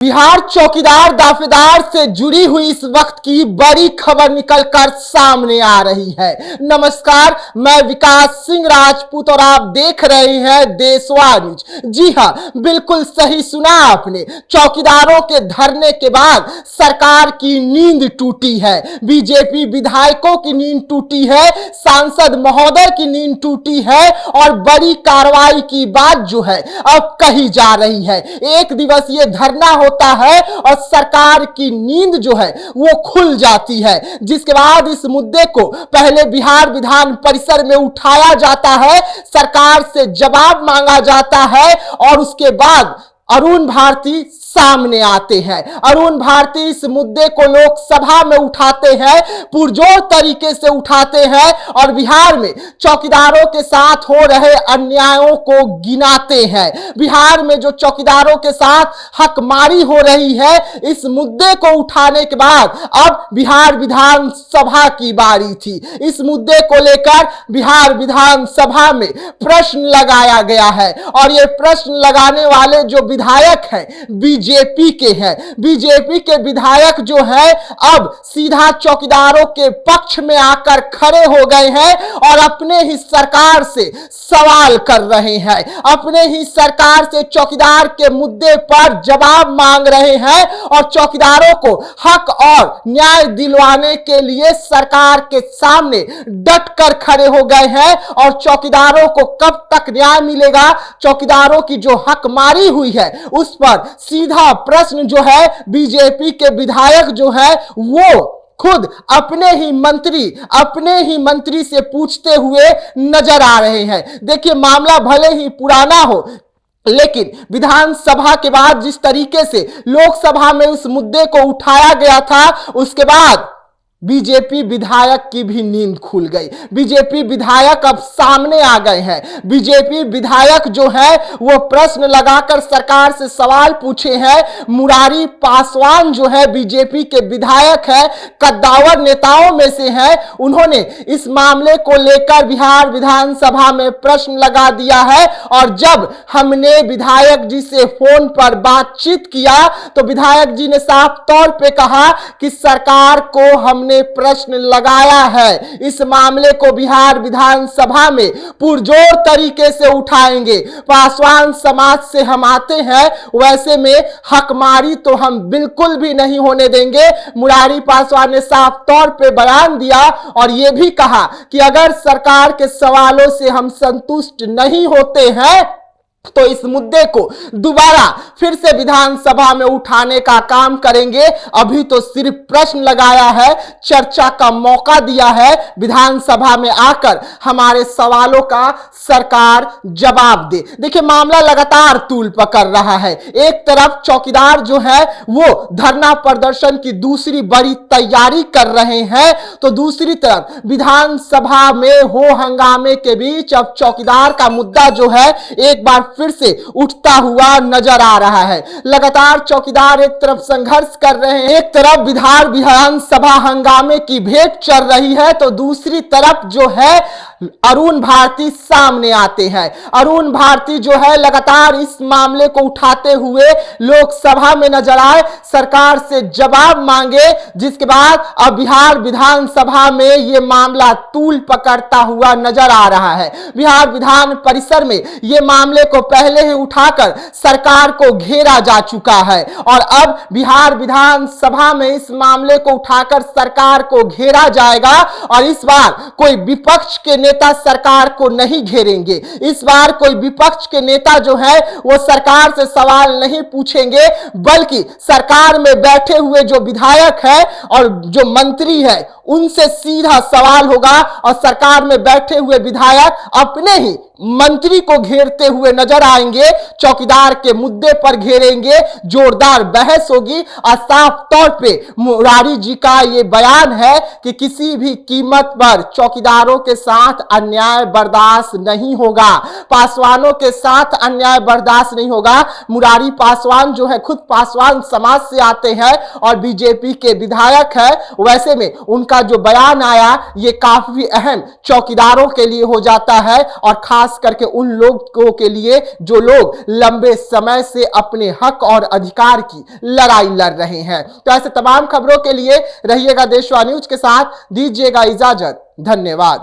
बिहार चौकीदार दावेदार से जुड़ी हुई इस वक्त की बड़ी खबर निकलकर सामने आ रही है। नमस्कार, मैं विकास सिंह राजपूत और आप देख रहे हैं देशवा न्यूज। जी हां, बिल्कुल सही सुना आपने। चौकीदारों के धरने के बाद सरकार की नींद टूटी है, बीजेपी विधायकों की नींद टूटी है, सांसद महोदय की नींद टूटी है और बड़ी कार्रवाई की बात जो है अब कही जा रही है। एक दिवसीय धरना होता है और सरकार की नींद जो है वो खुल जाती है, जिसके बाद इस मुद्दे को पहले बिहार विधान परिसर में उठाया जाता है, सरकार से जवाब मांगा जाता है और उसके बाद अरुण भारती सामने आते हैं। अरुण भारती इस मुद्दे को लोकसभा में उठाते हैं, पुरजोर तरीके से उठाते हैं और बिहार में चौकीदारों के साथ हो रहे अन्यायों को गिनाते हैं। बिहार में जो चौकीदारों के साथ हकमारी हो रही है, इस मुद्दे को उठाने के बाद अब बिहार विधानसभा की बारी थी। इस मुद्दे को लेकर बिहार विधानसभा में प्रश्न लगाया गया है और ये प्रश्न लगाने वाले जो विधायक हैं बीजेपी के हैं। बीजेपी के विधायक जो है अब सीधा चौकीदारों के पक्ष में आकर खड़े हो गए हैं और अपने ही सरकार से सवाल कर रहे हैं, अपने ही सरकार से चौकीदार के मुद्दे पर जवाब मांग रहे हैं और चौकीदारों को हक और न्याय दिलवाने के लिए सरकार के सामने डट कर खड़े हो गए हैं। और चौकीदारों को कब तक न्याय मिलेगा, चौकीदारों की जो हकमारी हुई है उस पर सीधा प्रश्न जो है बीजेपी के विधायक जो है वो खुद अपने ही मंत्री से पूछते हुए नजर आ रहे हैं। देखिए, मामला भले ही पुराना हो, लेकिन विधानसभा के बाद जिस तरीके से लोकसभा में उस मुद्दे को उठाया गया था, उसके बाद बीजेपी विधायक की भी नींद खुल गई। बीजेपी विधायक अब सामने आ गए हैं। बीजेपी विधायक जो है वो प्रश्न लगाकर सरकार से सवाल पूछे हैं। मुरारी पासवान जो है बीजेपी के विधायक है, कद्दावर नेताओं में से हैं, उन्होंने इस मामले को लेकर बिहार विधानसभा में प्रश्न लगा दिया है। और जब हमने विधायक जी से फोन पर बातचीत किया तो विधायक जी ने साफ तौर पे कहा कि सरकार को हमने प्रश्न लगाया है, इस मामले को बिहार विधानसभा में पुरजोर तरीके से उठाएंगे। पासवान समाज से हम आते हैं, वैसे में हकमारी तो हम बिल्कुल भी नहीं होने देंगे। मुरारी पासवान ने साफ तौर पे बयान दिया और यह भी कहा कि अगर सरकार के सवालों से हम संतुष्ट नहीं होते हैं तो इस मुद्दे को दोबारा फिर से विधानसभा में उठाने का काम करेंगे। अभी तो सिर्फ प्रश्न लगाया है, चर्चा का मौका दिया है, विधानसभा में आकर हमारे सवालों का सरकार जवाब दे। देखिए, मामला लगातार तूल पकड़ रहा है। एक तरफ चौकीदार जो है वो धरना प्रदर्शन की दूसरी बड़ी तैयारी कर रहे हैं, तो दूसरी तरफ विधानसभा में हो हंगामे के बीच अब चौकीदार का मुद्दा जो है एक बार फिर से उठता हुआ नजर आ रहा है। लगातार चौकीदार एक तरफ संघर्ष कर रहे हैं, एक तरफ विधानसभा हंगामे की भेंट चल रही है, तो दूसरी तरफ जो है अरुण भारती सामने आते हैं। अरुण भारती जो है लगातार इस मामले को उठाते हुए लोकसभा में नजर आए, सरकार से जवाब मांगे, जिसके बाद अब बिहार विधानसभा में यह मामला तूल पकड़ता हुआ नजर आ रहा है। बिहार विधान परिसर में यह मामले को पहले ही उठाकर सरकार को घेरा जा चुका है और अब बिहार विधानसभा में इस मामले को उठाकर सरकार को घेरा जाएगा। और इस बार कोई विपक्ष के नेता सरकार को नहीं घेरेंगे। इस बार कोई विपक्ष के नेता जो है वो सरकार से सवाल नहीं पूछेंगे, बल्कि सरकार में बैठे हुए जो विधायक है और जो मंत्री है उनसे सीधा सवाल होगा और सरकार में बैठे हुए विधायक अपने ही मंत्री को घेरते हुए नजर आएंगे, चौकीदार के मुद्दे पर घेरेंगे, जोरदार बहस होगी। और साफ तौर पे मुरारी जी का यह बयान है कि किसी भी कीमत पर चौकीदारों के साथ अन्याय बर्दाश्त नहीं होगा, पासवानों के साथ अन्याय बर्दाश्त नहीं होगा। मुरारी पासवान जो है खुद पासवान समाज से आते हैं और बीजेपी के विधायक है, वैसे में उनका यह जो बयान आया ये काफी अहम चौकीदारों के लिए हो जाता है और खास करके उन लोगों के लिए जो लोग लंबे समय से अपने हक और अधिकार की लड़ाई लड़ रहे हैं। तो ऐसे तमाम खबरों के लिए रहिएगा देशवा न्यूज के साथ, दीजिएगा इजाजत, धन्यवाद।